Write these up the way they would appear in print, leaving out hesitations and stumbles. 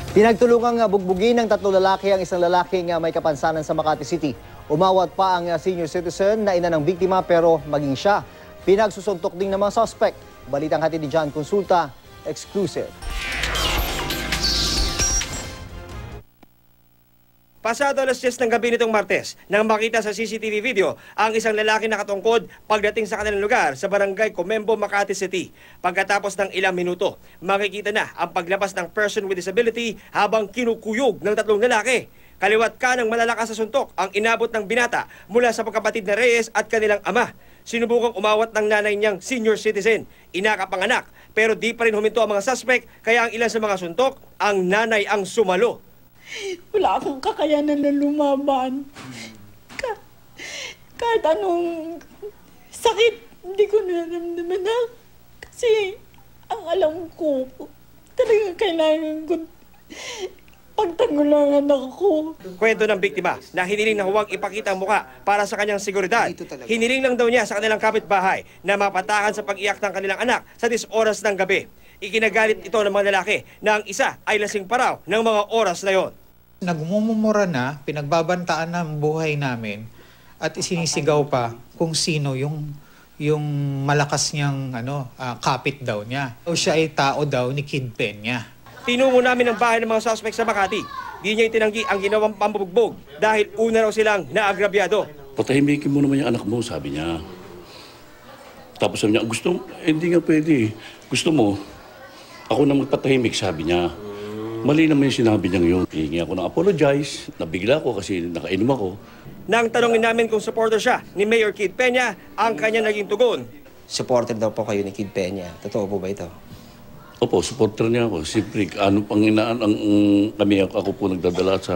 Pinagtulungang bugbugin ng 3 lalaki ang isang lalaking may kapansanan sa Makati City. Umawat pa ang senior citizen na ina ng biktima pero maging siya. Pinagsusuntok din ng mga suspect. Balitang hatid ni John Consulta, exclusive. Pasado alas 10 ng gabi nitong Martes, nang makita sa CCTV video ang isang lalaki nakatungkod pagdating sa kanilang lugar sa barangay Comembo, Makati City. Pagkatapos ng ilang minuto, makikita na ang paglabas ng person with disability habang kinukuyog ng 3 lalaki. Kaliwat ka ng malalakas sa suntok ang inabot ng binata mula sa pagkapatid na Reyes at kanilang ama. Sinubukang umawat ng nanay niyang senior citizen, inakapanganak, pero di pa rin huminto ang mga suspect kaya ang ilan sa mga suntok, ang nanay ang sumalo. Wala akong kakayanan na lumaban. Kahit anong sakit, hindi ko naramdaman na. Kasi ang alam ko, talagang kailangan ko pagtangulangan ako. Kwento ng biktima na hiniling na huwag ipakita ang muka para sa kanyang seguridad. Hiniling lang daw niya sa kanilang kapitbahay na mapatakan sa pag-iyak ng kanilang anak sa 10 oras ng gabi. Ikinagalit ito ng mga lalaki na ang isa ay lasing pa raw ng mga oras na yon. Nagmumura na, pinagbabantaan ng buhay namin at isinisigaw pa kung sino yung malakas niyang kapit daw niya. O siya ay tao daw ni Kid Peña. Tinungo namin ang bahay ng mga suspect sa Makati. Di niya itinanggi ang ginawang pambubugbog dahil una raw silang naagrabyado. Patahimikin mo naman yung anak mo, sabi niya. Tapos sabi niya, hindi nga pwede. Gusto mo, ako na magpatahimik, sabi niya. Mali naman yung sinabi niya yun. Hihingi ako ng apologize, nabigla ko kasi nakainom ako. Nang tanongin namin kung supporter siya ni Mayor Kid Peña, ang kanya naging tugon. Supporter daw po kayo ni Kid Peña. Totoo po ba ito? Opo, supporter niya ako. Siyempre, ako po nagdadala sa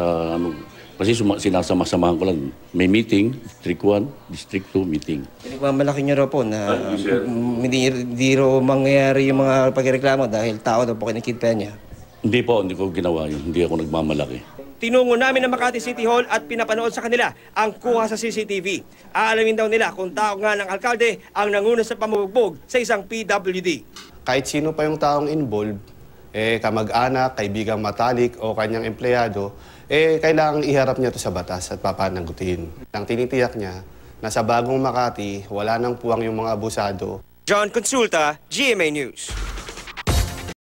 kasi sinasama-samahan ko lang. May meeting, District 1, District 2 meeting. Pinagmamalaki niyo raw po na hindi raw mangyayari yung mga pagreklamo dahil tao daw po kayo ni Kid Peña. Hindi po, hindi ko ginawa yun. Hindi ako nagmamalaki. Tinungo namin ang Makati City Hall at pinapanood sa kanila ang kuha sa CCTV. Aalamin daw nila kung tao nga ng alkalde ang nanguna sa pambubugbog sa isang PWD. Kahit sino pa yung taong involved, kamag-anak, kaibigang matalik o kanyang empleyado, kailangang iharap niya ito sa batas at papananggutin. Ang tinitiyak niya na sa bagong Makati, wala nang puwang yung mga abusado. John Consulta, GMA News.